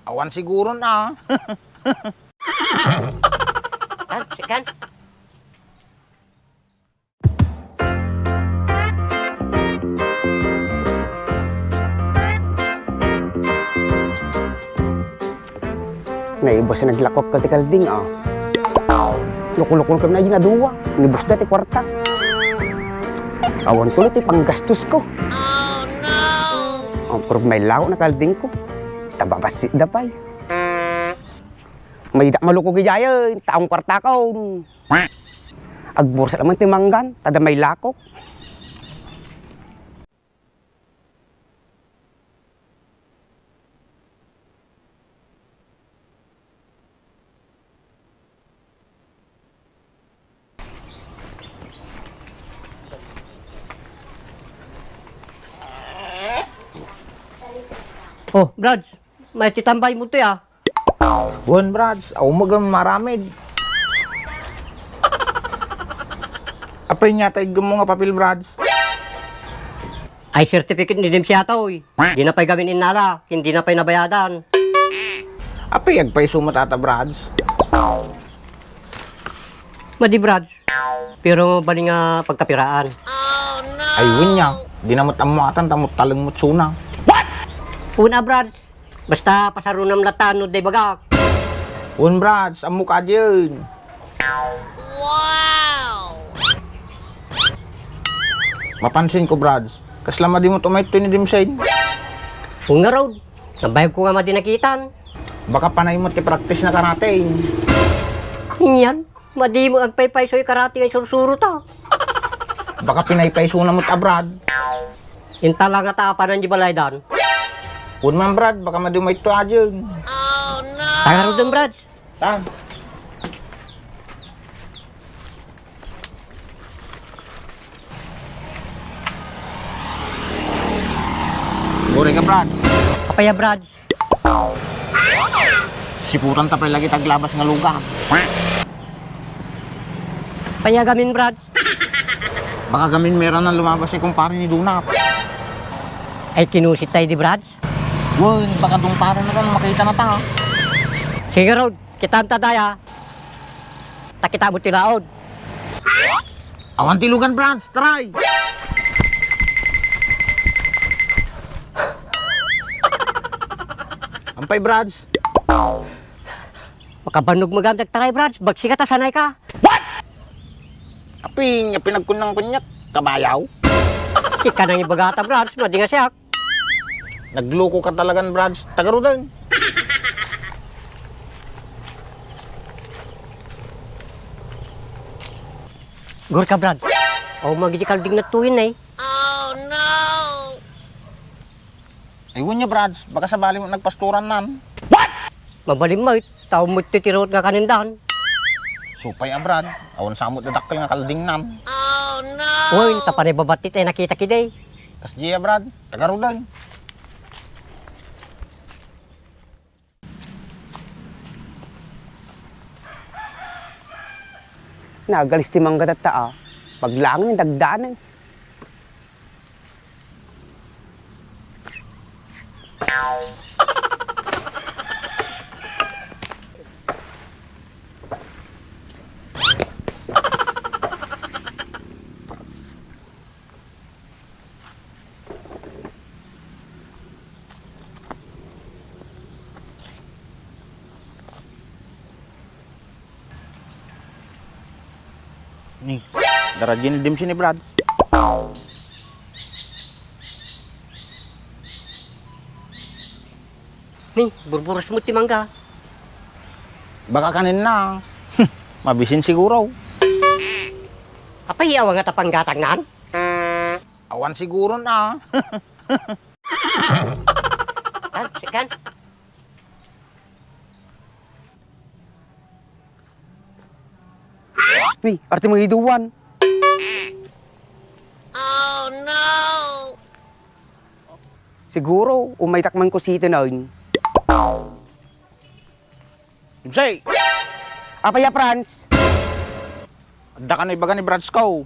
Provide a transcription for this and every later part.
Awan siguro na. Kan? Naibos na naglakop ka ti kalding Lukul-lukul kami na yun na duwa. Nibus na ti kwarta. Awan ko ti panggastos ko. Oh no! Pero may lao na kalding ko. Tababasit da pa'y. May dak malukog ijaya, taong kwarta ko. Agbursa naman ti manggan, tada may lakok. Oh, Brad, may titambay mo to ya. Wan, Brads. Ako maramid. Apay niya tayo mo nga papel, Brads. Ay certificate ni Dim siya to. Di na pa'y gawin inala, hindi na pa'y nabayadan. Apay agpay sumatata, Brads. Madi Brad, pero bali nga pagkapiraan. Ayun niya. Di na matamatan, tamot talang mutsuna. Una Brad, basta pasarunam latano day bagak. Wan, Brads. Ang mukha dyan. Mapansin ko, Brads. Kaslama di mo tumay ni Dimsain. Kung nga road, nabayag ko nga madi nakitan. Baka panay mo ti practice na karate. Inyan, madi mo agpay-pay so'y karate ay sursuro ta. Baka pinaypayso na mo ta, Brad. Intala nga taapanan di balaydan. Wan man, Brad. Baka madumay to dyan. Tanga road ng Brad. Ta. Buri ka, Brad. Kapaya Brad, Siputan ta pa lagi taglabas nga lugar. payagamin Brad. Baka gamin meron na lumabas si kumpare ni Dunap. Ay kinusit tayo di Brad. Woy, baka dong pare na ron makita na ta. Sige road, kita ang tadaya. Takita mo tilaod. Awan tilugan, Brad. Try. Ampay, Brad. Makabanog magamdag tayo Brad, bagsika ta sanay ka. Aping, pinagkunang kunyak. Kabayaw. Sika nang ibagata Brad, madi nga siyak. Nagloko ka talagan, Brad. Tagarudan. Gur ka Brad. O magigikal ding natuin eh. Ayun niya, Brad. Baka sabali mo nagpasturan nan. Mabalim mo, tao mo titirot nga kanindahan. Supay, Brad. Awan samot na dakkel nga kalding nan. Uy, tapanay babatit ay nakita kiday. Kas Gia, Brad. Tagarudan. Nagalis ti mangga tata Paglangin, dagdanan. Nih, darajin dim sini, Brad. Nih, burburos mo timangga. Baka kanin na. Mabisin siguro. Apa hiyaw nga tapanggatang naan? Awan siguro na. Kan? Wi, arti mo hiduan. Siguro, umay takman ko sito na yun. Dimsay, Apaya, Franz? adda ka na ibaga ni Brad Skow.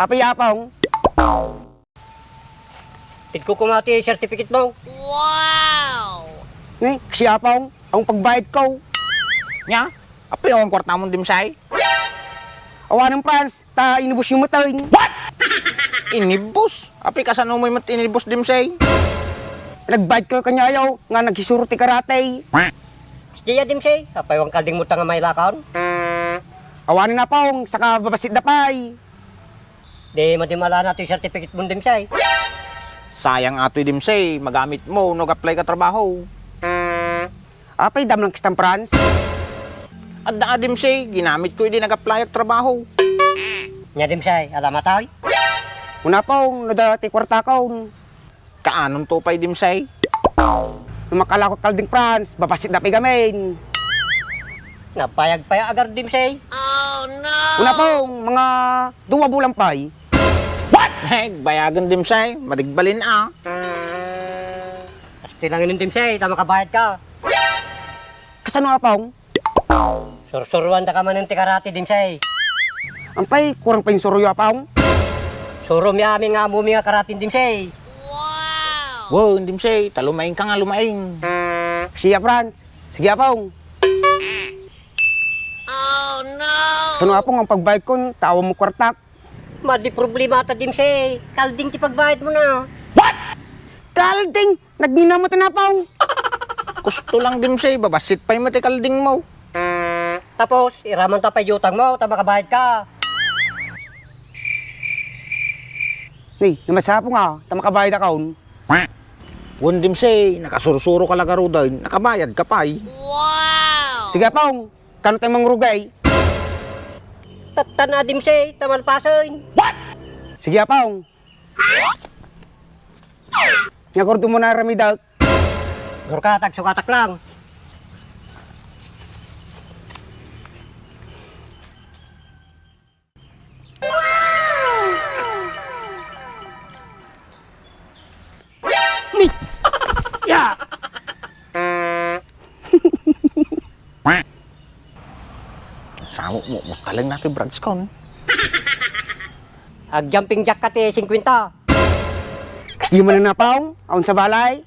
Apaya, Apong? Tigko ko nga ti certificate mo. Ni, siya pa ang pagbayad ko. Nya, api ang kwarta mong dimsay. Awan ng Franz, ta inubos yung matay. Inibos. Api ka sa numoy mat inibos dimsay. Nagbayad ko kanyayaw, nga nagsisurti karate. Siya dimsay, apay wang kalding mo nga may lakaon. Awan na pong, saka babasit na pay. Di madimala nato yung certificate mo dimsay. Sayang ato'y dimsay, magamit mo, nag-apply ka trabaho. Apay dam ng kistang Franz. Adda dimsay, ginamit ko hindi nag-apply at trabaho. Nya dimsay, alam mataw. Una pong, nadati kwarta ko. Kaanon to pa'y dimsay? Nung makalakot kalding Franz, babasit na pigamin. Napayag-paya agar dimsay. Una pong, mga 2 bulang pay. Bayagan dimsay, madigbalin Tilangin ng dimsay, tama kabayad ka. Kasano nga pong? Sursuruan da ka man ng tikarati dimsay. Ang pay, kurang pa yung suruyo pong. Suro mi amin nga mo nga karatin dimsay. Wow, dimsay, talumain ka nga lumain. Siya Franz, sige pong. Sano nga pong ang pagbayad ko, tawa mo kwartak. Madi problema ta dimsay. Kalding ti pagbayad mo na. Kalding, nagninamot na pong. Gusto lang dimsay, babasit pa'y matikalding mo. Tapos, iraman ta pa yutang mo, tama kabayad ka. Ni, namasa po nga, tama kabayad akong. Wan dimsay, nakasurusuro ka lagaro doon, nakabayad ka pa'y. Sige pong, kano tayo mangrugay? Tatana dimsay, tamalpasoy. Sige pong. Nyakordo mo na ramidag. Gurkatak, sukatak lang. Samo mo, makalang natin branch con. Ag jumping jack ka ti 50. Di mo na napong, aon sa balay.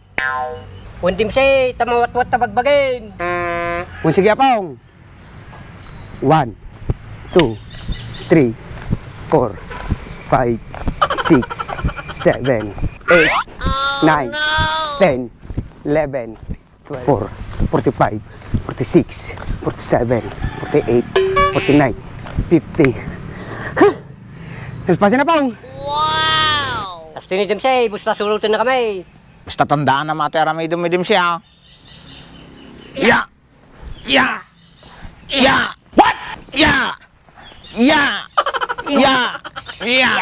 Kung dimsay, tamawat-wat tabagbagin. Kung sige pong. 1, 2, 3, 4, 5, 6, 7, 8, 9, 10, 11, 12, 45, 46, 47, 48, 49, 50. Nalpasin na pong. Tapos ni dimsay, busta sulutin na kami. Basta tandaan na mati aramay dumidim siya. Ya! Ya! Ya! What? Ya! Ya! Ya! Ya!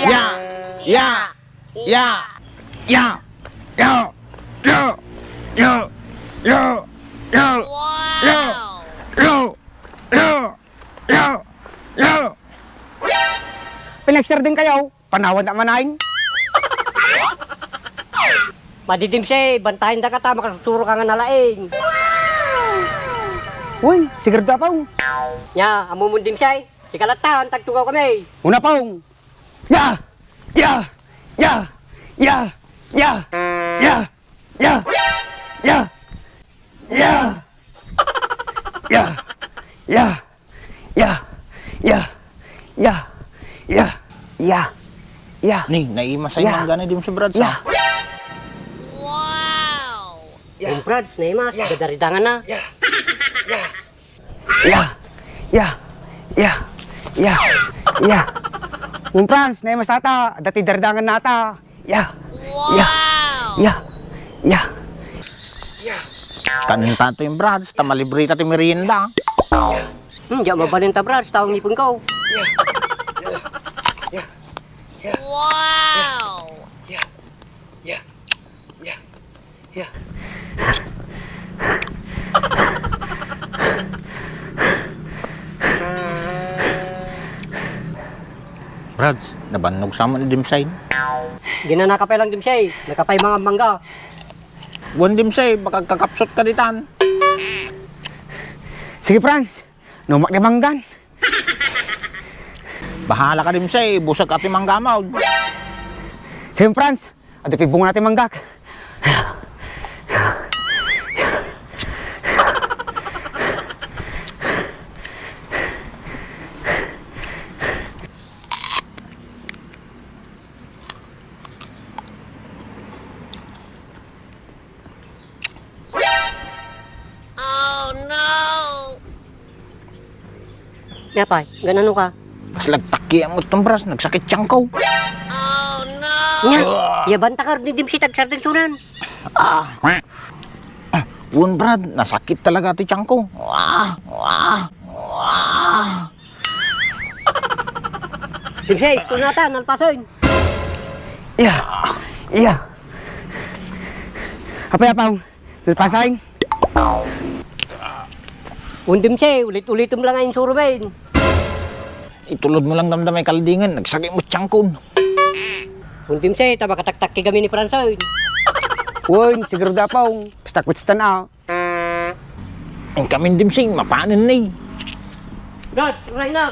Ya! Ya! Ya! Ya! Ya! Ya! Ya! Ya! Ya! Ya! Ya! Ya! Ya! Ya! Pinag-share din kayo, panawad na manahin. Madi dimsay, bantahin da ka ta, makasuturo ka nga nalaing. Uy, sigurado pong. Nya, amumun dimsay. Sikalatan, tagtugaw kami. Una pong. Ya! Ya! Ya! Ya! Ya! Ya! Ya! Ya! Ya! Ya! Ya! Ya! Ya! Ya! Ya! Ya! Ya! Ning, naimasay Ya. yeah. Gani dim sa brad Ya! sa. Yung Brad, naimas, dadaridangan na. Ya! Ya! Ya! Ya! Ya! Kung Franz, na masata, dati dardangan nata. Ya! Ya! Ya! Ya! Kanin tato yung brad, tamalibre ka ti merienda. Diyan mabalin ta Brad, sa taong ngipon ko. Brad, nabannog sa mo ni dimsay. Ginanakapay lang dimsay, nakapay mga mangga. Wan dimsay, baka kakapsot ka ditan. Sige Franz, numak na manggan. Bahala ka dimsay, busag ati manggamaw. Sige Franz, ato pibungan natin manggak. Yapay, ganano ka? Kas lagtaki mo itong bras, nagsakit tiyang ko. Nya, yabanta ka ni dim si tagsarding sunan. Un Brad, nasakit talaga ito tiyang ko. Dimsay, kunata, nalpasoy. Iya. Iya. Apa ya, Pang? Nalpasaing? Dimsay, ulit-ulitom lang ang survey. Itulod mo lang damdamay kaldingan, nagsakit mo tiyang ko. Dimsay, taba kataktak kami ni Fransoy. Uy, siguro da, Pang. Basta kwitstan na. Ang kamin dimsing, mapanin na eh. Brad, right now.